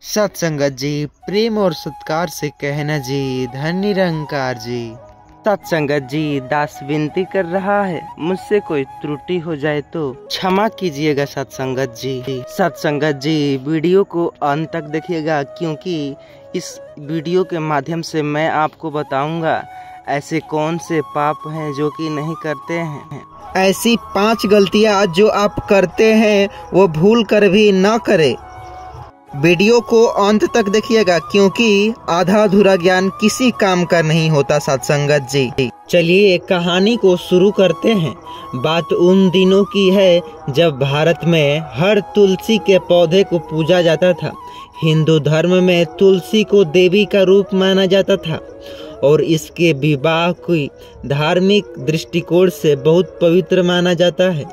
सत्संगत जी, प्रेम और सत्कार से कहना जी, धन निरंकार जी। सत्संगत जी, दास विनती कर रहा है, मुझसे कोई त्रुटि हो जाए तो क्षमा कीजिएगा सत्संगत जी। सत्संगत जी, वीडियो को अंत तक देखिएगा, क्योंकि इस वीडियो के माध्यम से मैं आपको बताऊंगा ऐसे कौन से पाप हैं जो कि नहीं करते हैं। ऐसी 5 गलतियां जो आप करते हैं वो भूल कर भी न करें। वीडियो को अंत तक देखिएगा, क्योंकि आधा अधूरा ज्ञान किसी काम का नहीं होता सत्संगत जी। चलिए कहानी को शुरू करते हैं। बात उन दिनों की है जब भारत में हर तुलसी के पौधे को पूजा जाता था। हिंदू धर्म में तुलसी को देवी का रूप माना जाता था और इसके विवाह की धार्मिक दृष्टिकोण से बहुत पवित्र माना जाता है।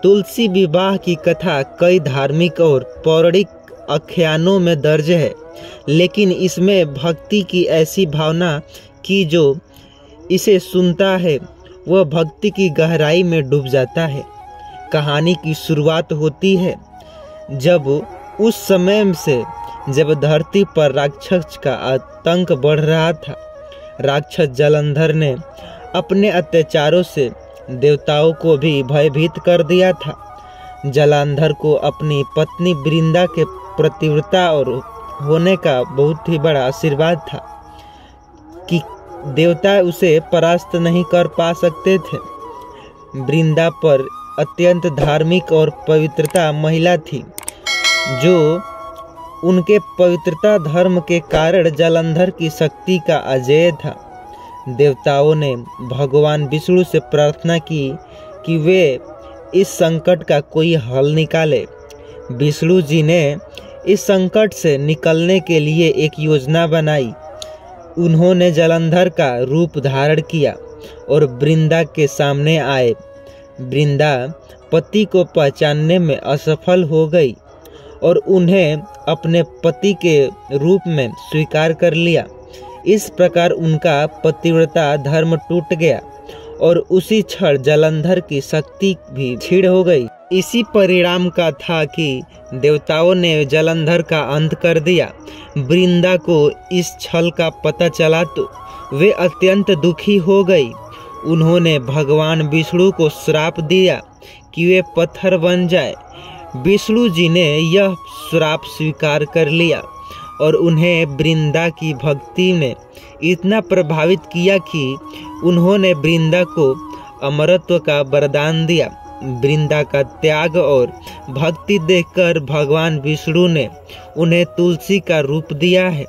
तुलसी विवाह की कथा कई धार्मिक और पौराणिक आख्यानों में दर्ज है, लेकिन इसमें भक्ति की ऐसी भावना कि जो इसे सुनता है वह भक्ति की गहराई में डूब जाता है। कहानी की शुरुआत होती है जब उस समय से जब धरती पर राक्षस का आतंक बढ़ रहा था। राक्षस जालंधर ने अपने अत्याचारों से देवताओं को भी भयभीत कर दिया था। जालंधर को अपनी पत्नी वृंदा के पतिव्रता और होने का बहुत ही बड़ा आशीर्वाद था कि देवता उसे परास्त नहीं कर पा सकते थे। वृंदा पर अत्यंत धार्मिक और पवित्रता महिला थी, जो उनके पवित्रता धर्म के कारण जालंधर की शक्ति का अजेय था। देवताओं ने भगवान विष्णु से प्रार्थना की कि वे इस संकट का कोई हल निकाले। विष्णु जी ने इस संकट से निकलने के लिए एक योजना बनाई। उन्होंने जालंधर का रूप धारण किया और वृंदा के सामने आए। वृंदा पति को पहचानने में असफल हो गई और उन्हें अपने पति के रूप में स्वीकार कर लिया। इस प्रकार उनका पतिव्रता धर्म टूट गया और उसी क्षण जालंधर की शक्ति भी क्षीण हो गई। इसी परिणाम का था कि देवताओं ने जालंधर का अंत कर दिया। वृंदा को इस छल का पता चला तो वे अत्यंत दुखी हो गई। उन्होंने भगवान विष्णु को श्राप दिया कि वे पत्थर बन जाए। विष्णु जी ने यह श्राप स्वीकार कर लिया और उन्हें वृंदा की भक्ति ने इतना प्रभावित किया कि उन्होंने वृंदा को अमरत्व का वरदान दिया। वृंदा का त्याग और भक्ति देखकर भगवान विष्णु ने उन्हें तुलसी का रूप दिया है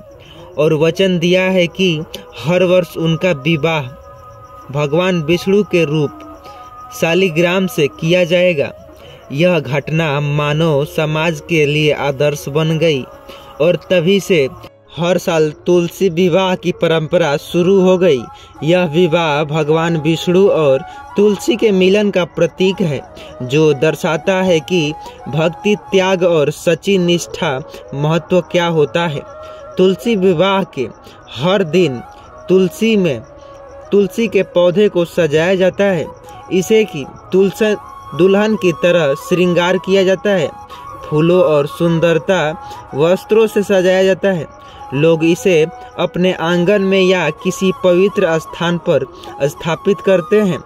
और वचन दिया है कि हर वर्ष उनका विवाह भगवान विष्णु के रूप शालिग्राम से किया जाएगा। यह घटना मानव समाज के लिए आदर्श बन गई और तभी से हर साल तुलसी विवाह की परंपरा शुरू हो गई। यह विवाह भगवान विष्णु और तुलसी के मिलन का प्रतीक है, जो दर्शाता है कि भक्ति, त्याग और सच्ची निष्ठा महत्व क्या होता है। तुलसी विवाह के हर दिन तुलसी के पौधे को सजाया जाता है। इसे की तुलसी दुल्हन की तरह श्रृंगार किया जाता है। फूलों और सुंदरता वस्त्रों से सजाया जाता है। लोग इसे अपने आंगन में या किसी पवित्र स्थान पर स्थापित करते हैं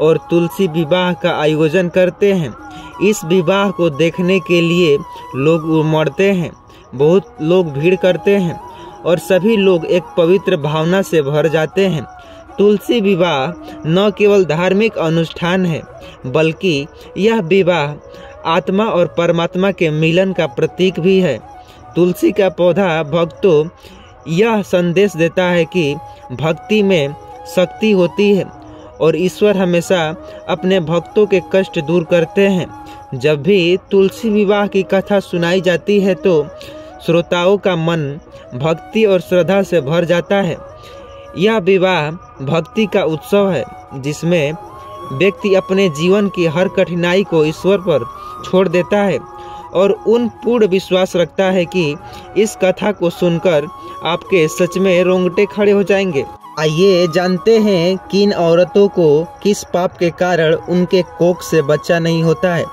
और तुलसी विवाह का आयोजन करते हैं। इस विवाह को देखने के लिए लोग उमड़ते हैं। बहुत लोग भीड़ करते हैं और सभी लोग एक पवित्र भावना से भर जाते हैं। तुलसी विवाह न केवल धार्मिक अनुष्ठान है, बल्कि यह विवाह आत्मा और परमात्मा के मिलन का प्रतीक भी है। तुलसी का पौधा भक्तों यह संदेश देता है कि भक्ति में शक्ति होती है और ईश्वर हमेशा अपने भक्तों के कष्ट दूर करते हैं। जब भी तुलसी विवाह की कथा सुनाई जाती है तो श्रोताओं का मन भक्ति और श्रद्धा से भर जाता है। यह विवाह भक्ति का उत्सव है, जिसमें व्यक्ति अपने जीवन की हर कठिनाई को ईश्वर पर छोड़ देता है और उन पूर्ण विश्वास रखता है कि इस कथा को सुनकर आपके सच में रोंगटे खड़े हो जाएंगे। आइए जानते हैं किन औरतों को किस पाप के कारण उनके कोख से बच्चा नहीं होता है।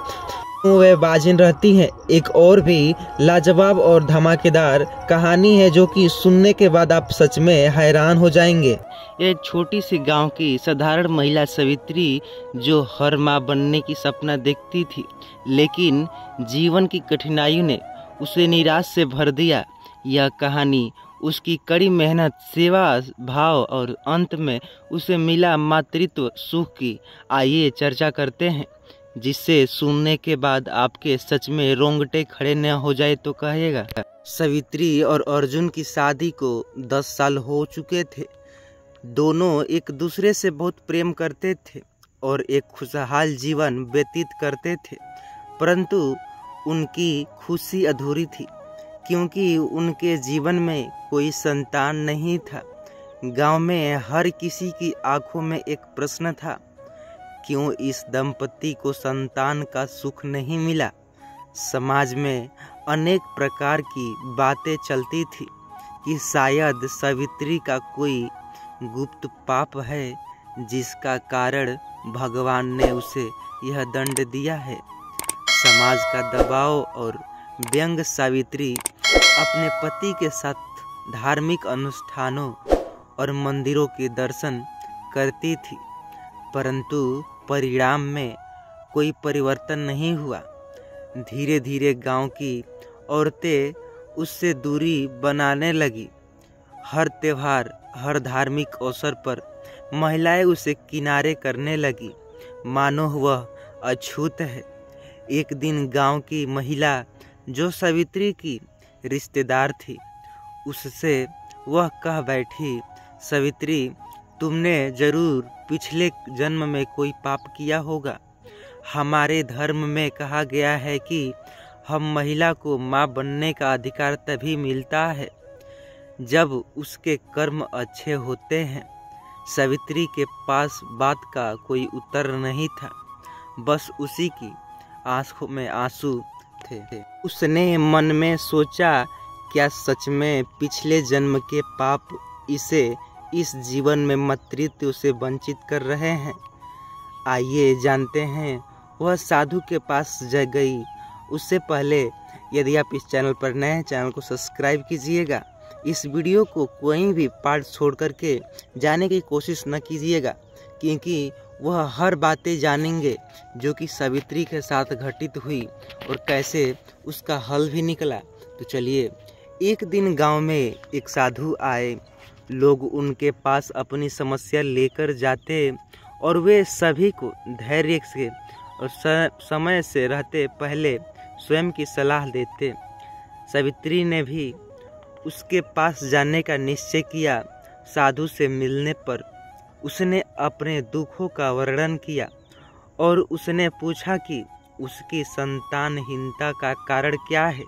वे बाजिन रहती हैं। एक और भी लाजवाब और धमाकेदार कहानी है जो कि सुनने के बाद आप सच में हैरान हो जाएंगे। एक छोटी सी गांव की साधारण महिला सावित्री जो हर माँ बनने की सपना देखती थी, लेकिन जीवन की कठिनाइयों ने उसे निराश से भर दिया। यह कहानी उसकी कड़ी मेहनत, सेवा भाव और अंत में उसे मिला मातृत्व सुख की आइए चर्चा करते हैं, जिसे सुनने के बाद आपके सच में रोंगटे खड़े न हो जाए तो कहिएगा। सावित्री और अर्जुन की शादी को 10 साल हो चुके थे। दोनों एक दूसरे से बहुत प्रेम करते थे और एक खुशहाल जीवन व्यतीत करते थे, परंतु उनकी खुशी अधूरी थी क्योंकि उनके जीवन में कोई संतान नहीं था। गांव में हर किसी की आंखों में एक प्रश्न था, क्यों इस दंपति को संतान का सुख नहीं मिला। समाज में अनेक प्रकार की बातें चलती थी कि शायद सावित्री का कोई गुप्त पाप है जिसका कारण भगवान ने उसे यह दंड दिया है। समाज का दबाव और व्यंग सावित्री अपने पति के साथ धार्मिक अनुष्ठानों और मंदिरों के दर्शन करती थी, परंतु परिणाम में कोई परिवर्तन नहीं हुआ। धीरे धीरे गांव की औरतें उससे दूरी बनाने लगी। हर त्योहार, हर धार्मिक अवसर पर महिलाएं उसे किनारे करने लगी, मानो वह अछूत है। एक दिन गांव की महिला जो सावित्री की रिश्तेदार थी, उससे वह कह बैठी, सावित्री, तुमने जरूर पिछले जन्म में कोई पाप किया होगा। हमारे धर्म में कहा गया है कि हम महिला को माँ बनने का अधिकार तभी मिलता है जब उसके कर्म अच्छे होते हैं। सावित्री के पास बात का कोई उत्तर नहीं था, बस उसी की आंखों में आंसू थे। उसने मन में सोचा, क्या सच में पिछले जन्म के पाप इसे इस जीवन में मातृत्व से वंचित कर रहे हैं। आइए जानते हैं। वह साधु के पास गई। उससे पहले यदि आप इस चैनल पर नए हैं, चैनल को सब्सक्राइब कीजिएगा। इस वीडियो को कोई भी पार्ट छोड़ करके जाने की कोशिश न कीजिएगा, क्योंकि वह हर बातें जानेंगे जो कि सावित्री के साथ घटित हुई और कैसे उसका हल भी निकला। तो चलिए, एक दिन गांव में एक साधु आए। लोग उनके पास अपनी समस्या लेकर जाते और वे सभी को धैर्य से और समय से रहते पहले स्वयं की सलाह देते। सावित्री ने भी उसके पास जाने का निश्चय किया। साधु से मिलने पर उसने अपने दुखों का वर्णन किया और उसने पूछा कि उसकी संतानहीनता का कारण क्या है।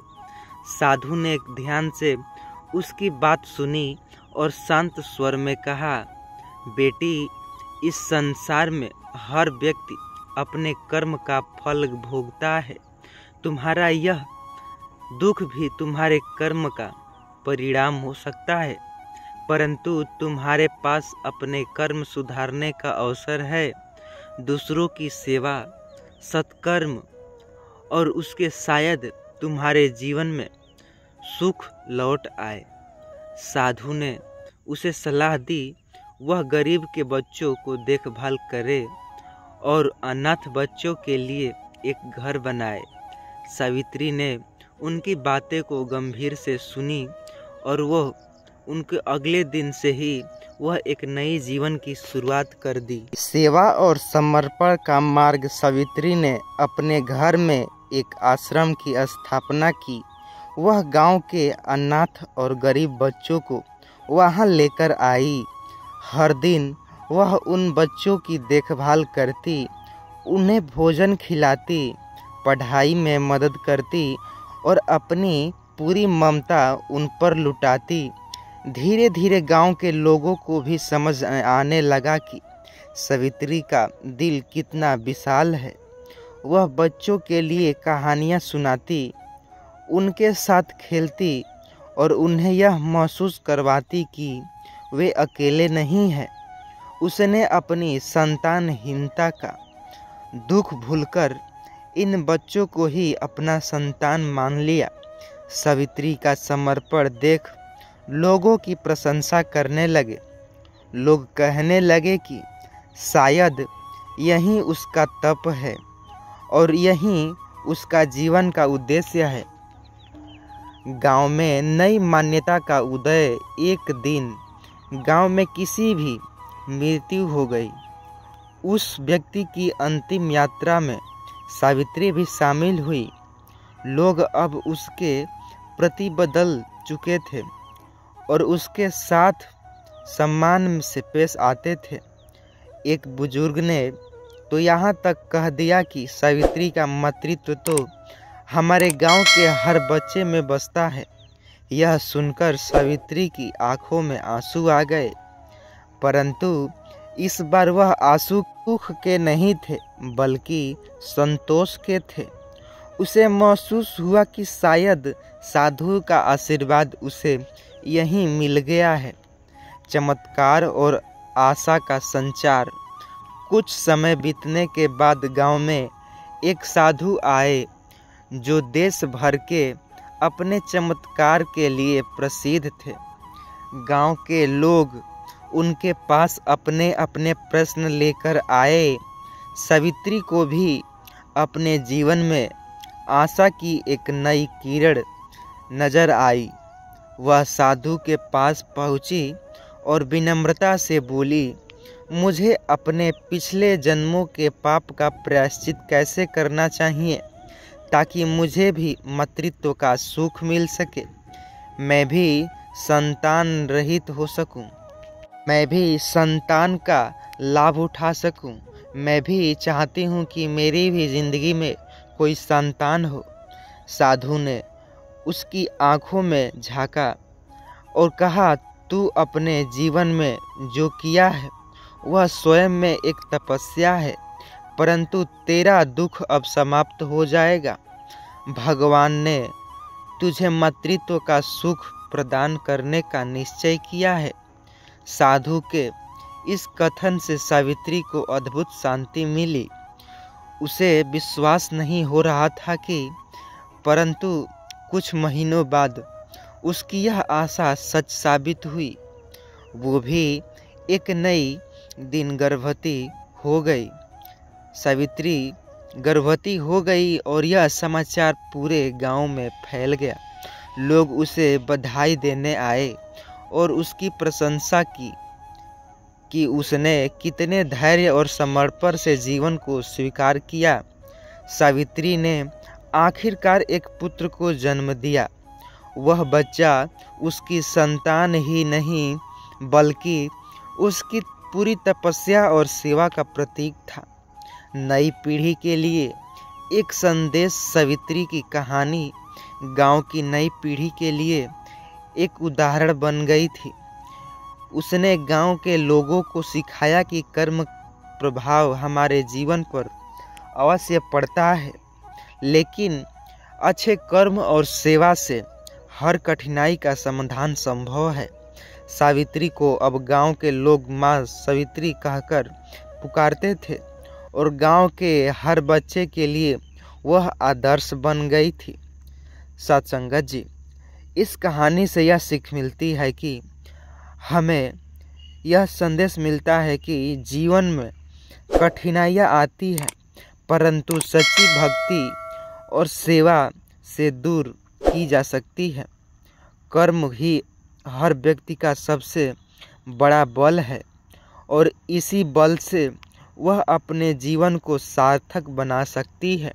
साधु ने ध्यान से उसकी बात सुनी और शांत स्वर में कहा, बेटी, इस संसार में हर व्यक्ति अपने कर्म का फल भोगता है। तुम्हारा यह दुख भी तुम्हारे कर्म का परिणाम हो सकता है, परंतु तुम्हारे पास अपने कर्म सुधारने का अवसर है। दूसरों की सेवा, सत्कर्म और उसके शायद तुम्हारे जीवन में सुख लौट आए। साधु ने उसे सलाह दी, वह गरीब के बच्चों को देखभाल करे और अनाथ बच्चों के लिए एक घर बनाए। सावित्री ने उनकी बातें को गंभीर से सुनी और वह उनके अगले दिन से ही वह एक नई जीवन की शुरुआत कर दी। सेवा और समर्पण का मार्ग सावित्री ने अपने घर में एक आश्रम की स्थापना की। वह गांव के अनाथ और गरीब बच्चों को वहां लेकर आई। हर दिन वह उन बच्चों की देखभाल करती, उन्हें भोजन खिलाती, पढ़ाई में मदद करती और अपनी पूरी ममता उन पर लुटाती। धीरे धीरे गांव के लोगों को भी समझ आने लगा कि सावित्री का दिल कितना विशाल है। वह बच्चों के लिए कहानियां सुनाती, उनके साथ खेलती और उन्हें यह महसूस करवाती कि वे अकेले नहीं हैं। उसने अपनी संतानहीनता का दुख भूलकर इन बच्चों को ही अपना संतान मान लिया। सावित्री का समर्पण देख लोगों की प्रशंसा करने लगे। लोग कहने लगे कि शायद यही उसका तप है और यही उसका जीवन का उद्देश्य है। गांव में नई मान्यता का उदय। एक दिन गांव में किसी भी मृत्यु हो गई। उस व्यक्ति की अंतिम यात्रा में सावित्री भी शामिल हुई। लोग अब उसके प्रति बदल चुके थे और उसके साथ सम्मान से पेश आते थे। एक बुजुर्ग ने तो यहाँ तक कह दिया कि सावित्री का मातृत्व तो हमारे गांव के हर बच्चे में बसता है। यह सुनकर सावित्री की आंखों में आंसू आ गए, परंतु इस बार वह आंसू दुख के नहीं थे बल्कि संतोष के थे। उसे महसूस हुआ कि शायद साधु का आशीर्वाद उसे यहीं मिल गया है। चमत्कार और आशा का संचार। कुछ समय बीतने के बाद गांव में एक साधु आए जो देश भर के अपने चमत्कार के लिए प्रसिद्ध थे। गांव के लोग उनके पास अपने अपने प्रश्न लेकर आए। सावित्री को भी अपने जीवन में आशा की एक नई किरण नजर आई। वह साधु के पास पहुंची और विनम्रता से बोली, मुझे अपने पिछले जन्मों के पाप का प्रायश्चित कैसे करना चाहिए ताकि मुझे भी मातृत्व का सुख मिल सके, मैं भी संतान रहित हो सकूं, मैं भी संतान का लाभ उठा सकूं। मैं भी चाहती हूं कि मेरी भी जिंदगी में कोई संतान हो। साधु ने उसकी आंखों में झांका और कहा, तू अपने जीवन में जो किया है वह स्वयं में एक तपस्या है, परंतु तेरा दुख अब समाप्त हो जाएगा। भगवान ने तुझे मातृत्व का सुख प्रदान करने का निश्चय किया है। साधु के इस कथन से सावित्री को अद्भुत शांति मिली। उसे विश्वास नहीं हो रहा था कि परंतु कुछ महीनों बाद उसकी यह आशा सच साबित हुई। वो भी एक नई दिन गर्भवती हो गई। सावित्री गर्भवती हो गई और यह समाचार पूरे गांव में फैल गया। लोग उसे बधाई देने आए और उसकी प्रशंसा की कि उसने कितने धैर्य और समर्पण से जीवन को स्वीकार किया। सावित्री ने आखिरकार एक पुत्र को जन्म दिया। वह बच्चा उसकी संतान ही नहीं बल्कि उसकी पूरी तपस्या और सेवा का प्रतीक था। नई पीढ़ी के लिए एक संदेश। सावित्री की कहानी गांव की नई पीढ़ी के लिए एक उदाहरण बन गई थी। उसने गांव के लोगों को सिखाया कि कर्म प्रभाव हमारे जीवन पर अवश्य पड़ता है, लेकिन अच्छे कर्म और सेवा से हर कठिनाई का समाधान संभव है। सावित्री को अब गांव के लोग माँ सावित्री कहकर पुकारते थे और गांव के हर बच्चे के लिए वह आदर्श बन गई थी। सत्संगत जी, इस कहानी से यह सीख मिलती है कि हमें यह संदेश मिलता है कि जीवन में कठिनाइयाँ आती हैं, परंतु सच्ची भक्ति और सेवा से दूर की जा सकती है। कर्म ही हर व्यक्ति का सबसे बड़ा बल है और इसी बल से वह अपने जीवन को सार्थक बना सकती है।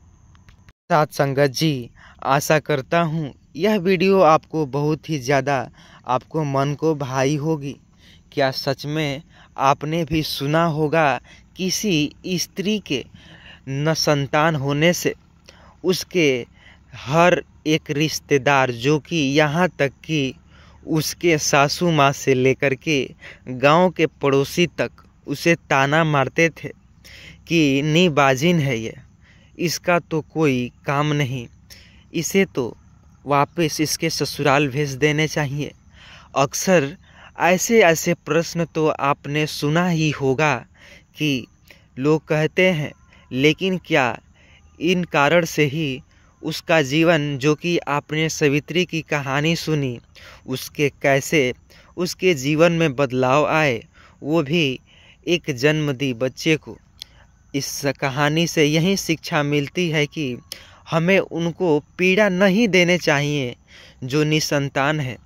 साथ संगत जी, आशा करता हूँ यह वीडियो आपको बहुत ही ज़्यादा आपको मन को भाई होगी। क्या सच में आपने भी सुना होगा किसी स्त्री के न संतान होने से उसके हर एक रिश्तेदार, जो कि यहाँ तक कि उसके सासू माँ से लेकर के गांव के पड़ोसी तक उसे ताना मारते थे कि नीबाजिन है ये, इसका तो कोई काम नहीं, इसे तो वापस इसके ससुराल भेज देने चाहिए। अक्सर ऐसे ऐसे प्रश्न तो आपने सुना ही होगा कि लोग कहते हैं, लेकिन क्या इन कारण से ही उसका जीवन, जो कि आपने सावित्री की कहानी सुनी, उसके कैसे उसके जीवन में बदलाव आए, वो भी एक जन्म दी बच्चे को। इस कहानी से यही शिक्षा मिलती है कि हमें उनको पीड़ा नहीं देने चाहिए जो निसंतान है,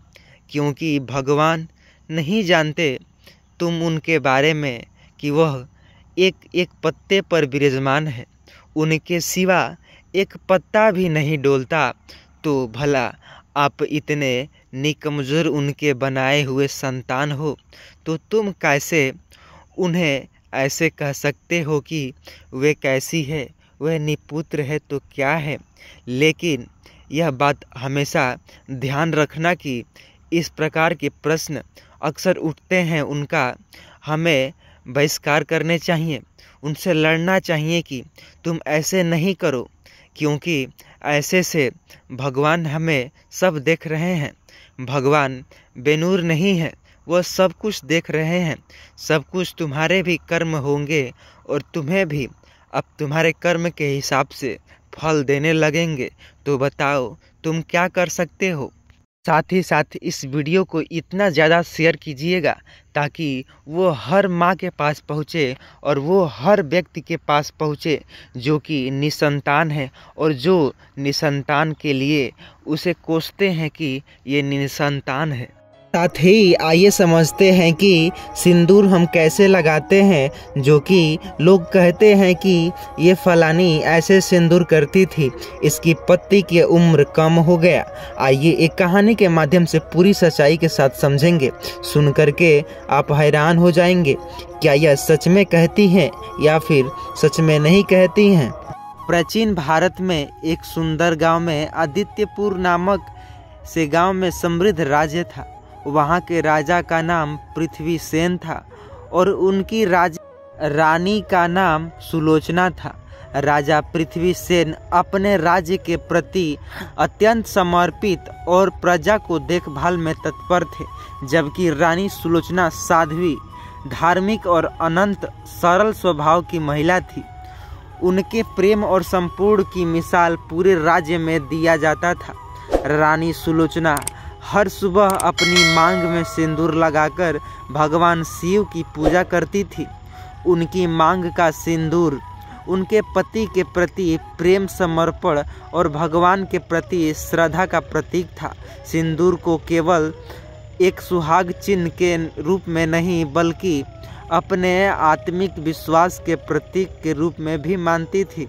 क्योंकि भगवान नहीं जानते तुम उनके बारे में कि वह एक एक पत्ते पर विराजमान है, उनके सिवा एक पत्ता भी नहीं डोलता। तो भला आप इतने निकमजोर उनके बनाए हुए संतान हो, तो तुम कैसे उन्हें ऐसे कह सकते हो कि वे कैसी है, वह निपुत्र है तो क्या है। लेकिन यह बात हमेशा ध्यान रखना कि इस प्रकार के प्रश्न अक्सर उठते हैं, उनका हमें बहिष्कार करने चाहिए, उनसे लड़ना चाहिए कि तुम ऐसे नहीं करो, क्योंकि ऐसे से भगवान हमें सब देख रहे हैं। भगवान बेनूर नहीं है, वह सब कुछ देख रहे हैं। सब कुछ तुम्हारे भी कर्म होंगे और तुम्हें भी अब तुम्हारे कर्म के हिसाब से फल देने लगेंगे। तो बताओ तुम क्या कर सकते हो। साथ ही साथ इस वीडियो को इतना ज़्यादा शेयर कीजिएगा ताकि वो हर माँ के पास पहुँचे और वो हर व्यक्ति के पास पहुँचे जो कि निसंतान है और जो निसंतान के लिए उसे कोसते हैं कि ये निसंतान है। साथ ही आइए समझते हैं कि सिंदूर हम कैसे लगाते हैं, जो कि लोग कहते हैं कि ये फलानी ऐसे सिंदूर करती थी, इसकी पति की उम्र कम हो गया। आइए एक कहानी के माध्यम से पूरी सच्चाई के साथ समझेंगे। सुन करके आप हैरान हो जाएंगे, क्या यह सच में कहती हैं या फिर सच में नहीं कहती हैं। प्राचीन भारत में एक सुंदर गांव में आदित्यपुर नामक से गांव में समृद्ध राज्य था। वहाँ के राजा का नाम पृथ्वीसेन था और उनकी रानी का नाम सुलोचना था। राजा पृथ्वीसेन अपने राज्य के प्रति अत्यंत समर्पित और प्रजा को देखभाल में तत्पर थे, जबकि रानी सुलोचना साध्वी, धार्मिक और अनंत सरल स्वभाव की महिला थी। उनके प्रेम और संपूर्ण की मिसाल पूरे राज्य में दिया जाता था। रानी सुलोचना हर सुबह अपनी मांग में सिंदूर लगाकर भगवान शिव की पूजा करती थी। उनकी मांग का सिंदूर उनके पति के प्रति प्रेम, समर्पण और भगवान के प्रति श्रद्धा का प्रतीक था। सिंदूर को केवल एक सुहाग चिन्ह के रूप में नहीं, बल्कि अपने आत्मिक विश्वास के प्रतीक के रूप में भी मानती थी।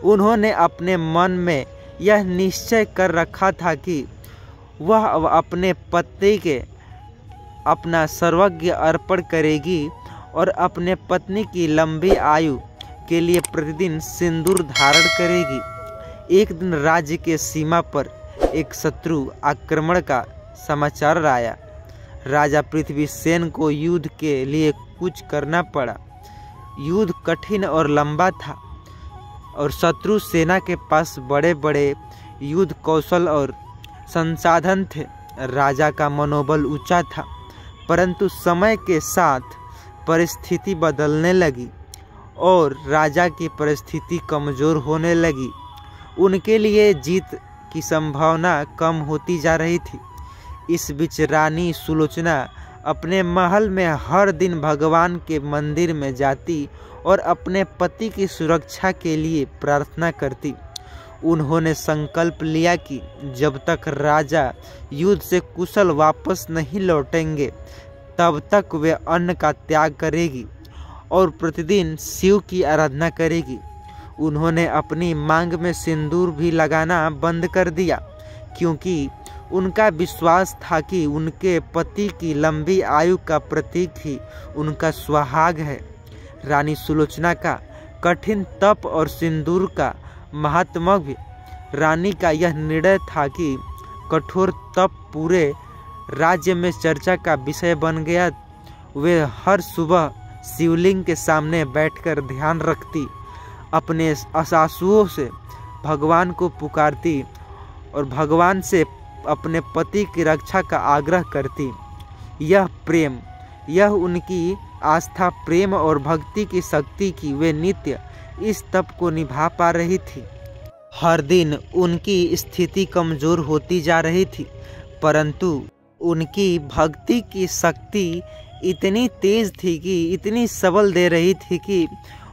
उन्होंने अपने मन में यह निश्चय कर रखा था कि वह अपने पति के अपना सर्वज्ञ अर्पण करेगी और अपने पत्नी की लंबी आयु के लिए प्रतिदिन सिंदूर धारण करेगी। एक दिन राज्य के सीमा पर एक शत्रु आक्रमण का समाचार आया। राजा पृथ्वीसेन को युद्ध के लिए कुछ करना पड़ा। युद्ध कठिन और लंबा था और शत्रु सेना के पास बड़े बड़े युद्ध कौशल और संसाधन थे। राजा का मनोबल ऊंचा था, परंतु समय के साथ परिस्थिति बदलने लगी और राजा की परिस्थिति कमज़ोर होने लगी। उनके लिए जीत की संभावना कम होती जा रही थी। इस बीच रानी सुलोचना अपने महल में हर दिन भगवान के मंदिर में जाती और अपने पति की सुरक्षा के लिए प्रार्थना करती। उन्होंने संकल्प लिया कि जब तक राजा युद्ध से कुशल वापस नहीं लौटेंगे, तब तक वे अन्न का त्याग करेगी और प्रतिदिन शिव की आराधना करेगी। उन्होंने अपनी मांग में सिंदूर भी लगाना बंद कर दिया, क्योंकि उनका विश्वास था कि उनके पति की लंबी आयु का प्रतीक ही उनका सुहाग है। रानी सुलोचना का कठिन तप और सिंदूर का महात्मा भी रानी का यह निर्णय था कि कठोर तप पूरे राज्य में चर्चा का विषय बन गया। वे हर सुबह शिवलिंग के सामने बैठकर ध्यान रखती, अपने आंसुओं से भगवान को पुकारती और भगवान से अपने पति की रक्षा का आग्रह करती। यह उनकी आस्था, प्रेम और भक्ति की शक्ति की वे नित्य इस तप को निभा पा रही थी। हर दिन उनकी स्थिति कमज़ोर होती जा रही थी, परंतु उनकी भक्ति की शक्ति इतनी तेज़ थी कि इतनी सबल दे रही थी कि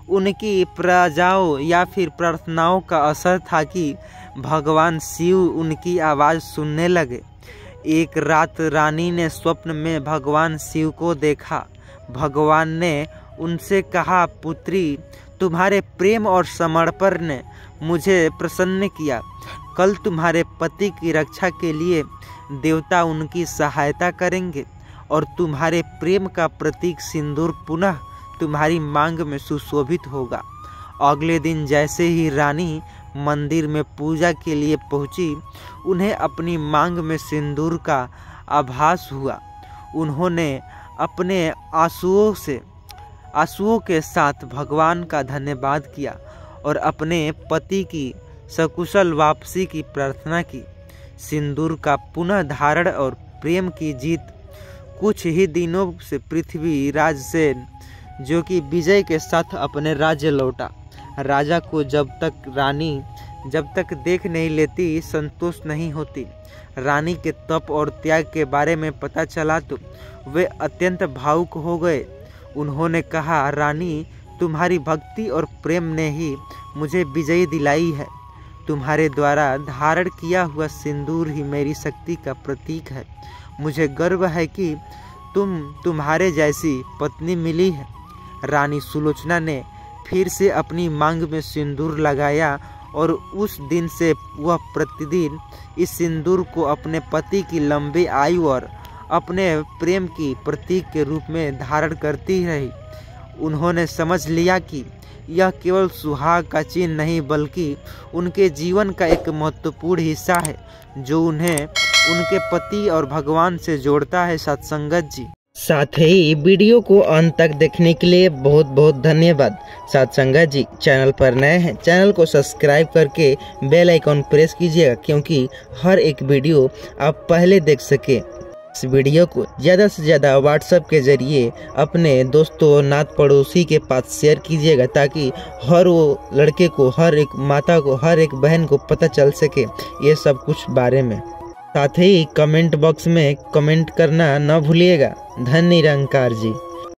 उनकी प्रजाओं या फिर प्रार्थनाओं का असर था कि भगवान शिव उनकी आवाज़ सुनने लगे। एक रात रानी ने स्वप्न में भगवान शिव को देखा। भगवान ने उनसे कहा, पुत्री, तुम्हारे प्रेम और समर्पण ने मुझे प्रसन्न किया। कल तुम्हारे पति की रक्षा के लिए देवता उनकी सहायता करेंगे और तुम्हारे प्रेम का प्रतीक सिंदूर पुनः तुम्हारी मांग में सुशोभित होगा। अगले दिन जैसे ही रानी मंदिर में पूजा के लिए पहुंची, उन्हें अपनी मांग में सिंदूर का आभास हुआ। उन्होंने अपने आंसुओं के साथ भगवान का धन्यवाद किया और अपने पति की सकुशल वापसी की प्रार्थना की। सिंदूर का पुनः धारण और प्रेम की जीत। कुछ ही दिनों से पृथ्वीराज सेन, जो कि विजय के साथ अपने राज्य लौटा। राजा को जब तक रानी देख नहीं लेती संतोष नहीं होती। रानी के तप और त्याग के बारे में पता चला तो वे अत्यंत भावुक हो गए। उन्होंने कहा, रानी, तुम्हारी भक्ति और प्रेम ने ही मुझे विजयी दिलाई है। तुम्हारे द्वारा धारण किया हुआ सिंदूर ही मेरी शक्ति का प्रतीक है। मुझे गर्व है कि तुम्हारे जैसी पत्नी मिली है। रानी सुलोचना ने फिर से अपनी मांग में सिंदूर लगाया और उस दिन से वह प्रतिदिन इस सिंदूर को अपने पति की लंबी आयु और अपने प्रेम की प्रतीक के रूप में धारण करती रही। उन्होंने समझ लिया कि यह केवल सुहाग का चिन्ह नहीं बल्कि उनके जीवन का एक महत्वपूर्ण हिस्सा है जो उन्हें उनके पति और भगवान से जोड़ता है। सत्संगत जी, साथ ही वीडियो को अंत तक देखने के लिए बहुत बहुत धन्यवाद। सत्संगत जी, चैनल पर नए हैं, चैनल को सब्सक्राइब करके बेल आइकॉन प्रेस कीजिएगा क्योंकि हर एक वीडियो आप पहले देख सके। इस वीडियो को ज़्यादा से ज़्यादा व्हाट्सएप के ज़रिए अपने दोस्तों नात पड़ोसी के पास शेयर कीजिएगा ताकि हर वो लड़के को, हर एक माता को, हर एक बहन को पता चल सके ये सब कुछ बारे में। साथ ही कमेंट बॉक्स में कमेंट करना न भूलिएगा। धन्य निरंकार जी।